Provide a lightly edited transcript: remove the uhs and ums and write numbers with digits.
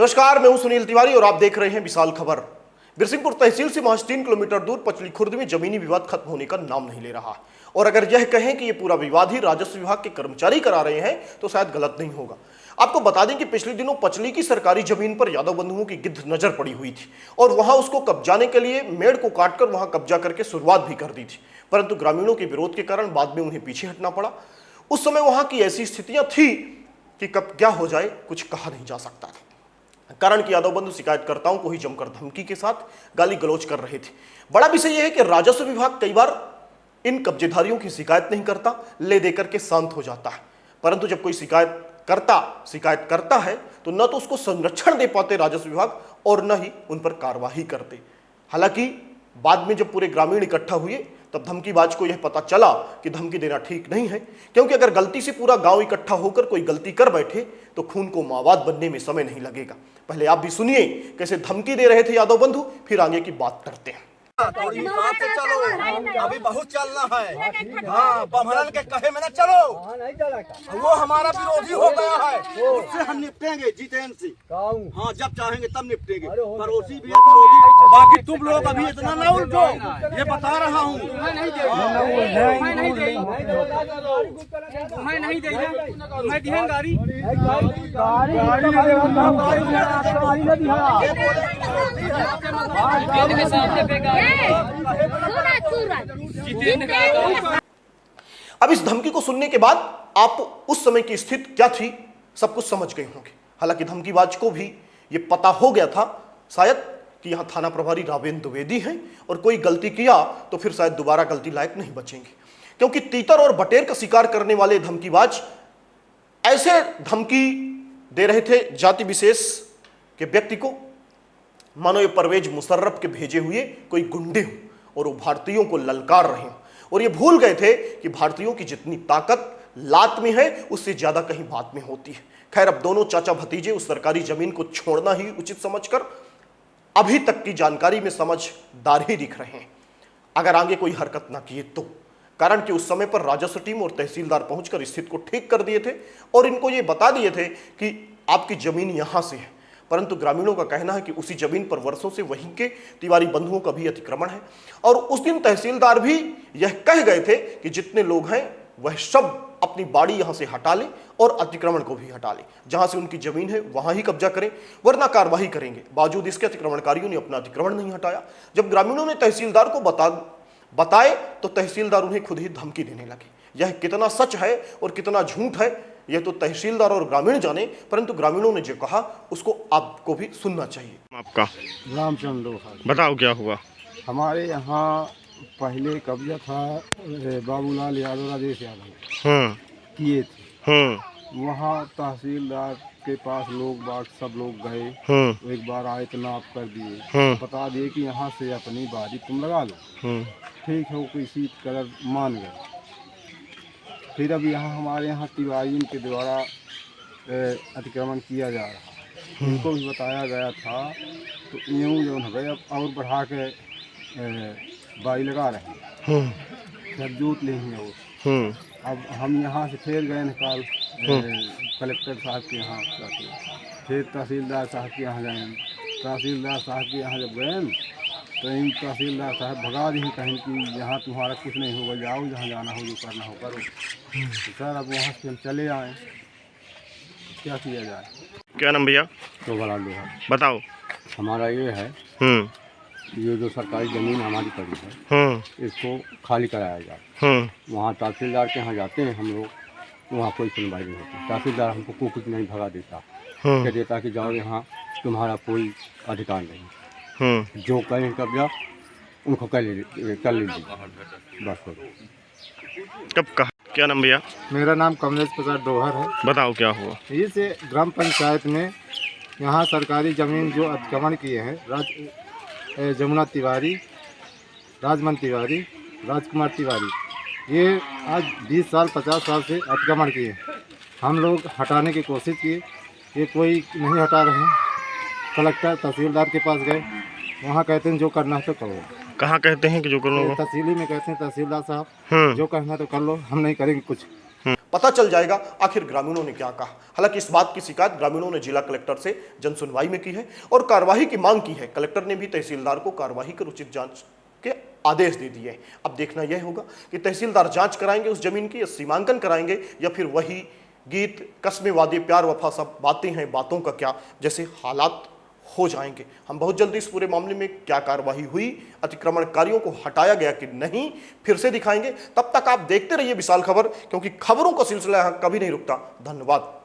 नमस्कार, मैं हूं सुनील तिवारी और आप देख रहे हैं विशाल खबर। बिरसिंहपुर तहसील से महज 3 किलोमीटर दूर पचली खुर्द में जमीनी विवाद खत्म होने का नाम नहीं ले रहा। और अगर यह कहें कि यह पूरा विवाद ही राजस्व विभाग के कर्मचारी करा रहे हैं तो शायद गलत नहीं होगा। आपको बता दें कि पिछले दिनों पचली की सरकारी जमीन पर यादव बंधुओं की गिद्ध नजर पड़ी हुई थी और वहां उसको कब्जाने के लिए मेड़ को काटकर वहां कब्जा करके शुरुआत भी कर दी थी, परंतु ग्रामीणों के विरोध के कारण बाद में उन्हें पीछे हटना पड़ा। उस समय वहां की ऐसी स्थितियां थी कि कब क्या हो जाए कुछ कहा नहीं जा सकता था। कारण कि यादव बंधु शिकायतकर्ताओं को ही जमकर धमकी के साथ गाली गलौज कर रहे थे। बड़ा विषय यह है कि राजस्व विभाग कई बार इन कब्जेधारियों की शिकायत नहीं करता, ले देकर के शांत हो जाता है, परंतु जब कोई शिकायत करता है तो न तो उसको संरक्षण दे पाते राजस्व विभाग और न ही उन पर कार्रवाई करते। हालांकि बाद में जब पूरे ग्रामीण इकट्ठा हुए तब धमकीबाज को यह पता चला कि धमकी देना ठीक नहीं है, क्योंकि अगर गलती से पूरा गांव इकट्ठा होकर कोई गलती कर बैठे तो खून को मावाद बनने में समय नहीं लगेगा। पहले आप भी सुनिए कैसे धमकी दे रहे थे यादव बंधु, फिर आगे की बात करते हैं। थोड़ी हिसाब से चलो, अभी बहुत चलना है। हाँ, बमहरन के कहे में न चलो, वो हमारा विरोधी हो गया है, उससे हम निपटेंगे जितेंद्र से। हाँ, जब चाहेंगे तब निपटेंगे, पड़ोसी भी है विरोधी। बाकी तुम लोग अभी इतना न उलझो, ये बता रहा हूँ। अब इस धमकी को सुनने के बाद आप उस समय की स्थिति क्या थी सब कुछ समझ गए होंगे। हालांकि धमकीबाज को भी यह पता हो गया था शायद कि यहां थाना प्रभारी रावेंद्र द्विवेदी हैं और कोई गलती किया तो फिर शायद दोबारा गलती लायक नहीं बचेंगे, क्योंकि तीतर और बटेर का शिकार करने वाले धमकीबाज ऐसे धमकी दे रहे थे जाति विशेष के व्यक्ति को मानो ये परवेज मुशर्रफ के भेजे हुए कोई गुंडे हो और वो भारतीयों को ललकार रहे हैं। और ये भूल गए थे कि भारतीयों की जितनी ताकत लात में है उससे ज्यादा कहीं बात में होती है। खैर, अब दोनों चाचा भतीजे उस सरकारी जमीन को छोड़ना ही उचित समझकर अभी तक की जानकारी में समझदार ही दिख रहे हैं, अगर आगे कोई हरकत ना किए तो। कारण कि उस समय पर राजस्व टीम और तहसीलदार पहुंचकर स्थिति को ठीक कर दिए थे और इनको ये बता दिए थे कि आपकी जमीन यहां से है, परंतु ग्रामीणों का कहना है कि उसी जमीन पर वर्षों से वहीं के तिवारी बंधुओं का भी अतिक्रमण है। और उस दिन तहसीलदार भी यह कह गए थे कि जितने लोग हैं वह सब अपनी बाड़ी यहां से हटा लें और अतिक्रमण को भी हटा लें, जहां से उनकी जमीन है वहां ही कब्जा करें वरना कार्रवाई करेंगे। बावजूद इसके अतिक्रमणकारियों ने अपना अतिक्रमण नहीं हटाया। जब ग्रामीणों ने तहसीलदार को बताए तो तहसीलदार उन्हें खुद ही धमकी देने लगे। यह कितना सच है और कितना झूठ है यह तो तहसीलदार और ग्रामीण जाने, परंतु ग्रामीणों ने जो कहा उसको आपको भी सुनना चाहिए। आपका रामचंद्र बताओ क्या हुआ। हमारे यहाँ पहले कब्जा था बाबूलाल यादव, राजेश यादव किए थे। वहाँ तहसीलदार के पास लोग बाग सब लोग गए, एक बार आए तो नाप कर दिए, बता दिए कि यहाँ से अपनी बारी तुम लगा लो। ठीक है, वो किसी कदर मान गए। फिर अब यहाँ हमारे यहाँ तिवारी के द्वारा अतिक्रमण किया जा रहा है, इनको भी बताया गया था तो यूँ जो है अब और बढ़ा के बाई लगा रहे हैं, जब जूत लेंगे वो। अब हम यहाँ से फिर गए निकाल कलेक्टर साहब के यहाँ जाके, फिर तहसीलदार साहब के यहाँ गए। तहसीलदार साहब के यहाँ जब गए तो इन तहसीलदार साहब भगा दी, कहें कि यहाँ तुम्हारा कुछ नहीं होगा, जाओ जहाँ जाना हो जो करना हो करो। तो सर अब वहाँ से हम चले आए, क्या किया जाए। क्या नाम भैया? तो बड़ा लोहा बताओ। हमारा ये है ये जो सरकारी ज़मीन हमारी पड़ी है इसको खाली कराया जाए। वहाँ तहसीलदार के यहाँ जाते हैं हम लोग, वहाँ कोई सुनवाई नहीं होती। तहसीलदार हमको कुछ नहीं भगा देता, कह देता कि जाओ यहाँ तुम्हारा कोई अधिकार नहीं, जो करें कब्जा उनको कर लीजिए बस करो। कब कहा? क्या नाम भैया? मेरा नाम कमलेश प्रसाद डोहर है। बताओ क्या हुआ। इस ग्राम पंचायत में यहाँ सरकारी ज़मीन जो अतिक्रमण किए हैं जमुना तिवारी, राजमन तिवारी, राजकुमार तिवारी, ये आज 20 साल 50 साल से अतिक्रमण किए। हम लोग हटाने की कोशिश किए, ये कोई नहीं हटा रहे हैं। कलेक्टर तहसीलदार के पास गए, वहाँ कहते हैं जो करना है तो करो। कहाँ कहते हैं कि जो करना? तहसीली में कहते हैं तहसीलदार साहब जो कहना तो कर लो, हम नहीं करेंगे कुछ। पता चल जाएगा आखिर ग्रामीणों ने क्या कहा। हालांकि इस बात की शिकायत ग्रामीणों ने जिला कलेक्टर से जनसुनवाई में की है और कार्रवाई की मांग की है। कलेक्टर ने भी तहसीलदार को कार्रवाई कर उचित जांच के आदेश दे दिए। अब देखना यह होगा कि तहसीलदार जांच कराएंगे उस जमीन की या सीमांकन कराएंगे या फिर वही गीत कस्मे वादे प्यार वफा सब बातें हैं, बातों का क्या जैसे हालात हो जाएंगे। हम बहुत जल्दी इस पूरे मामले में क्या कार्रवाई हुई, अतिक्रमणकारियों को हटाया गया कि नहीं, फिर से दिखाएंगे। तब तक आप देखते रहिए विशाल खबर, क्योंकि खबरों का सिलसिला यहाँ कभी नहीं रुकता। धन्यवाद।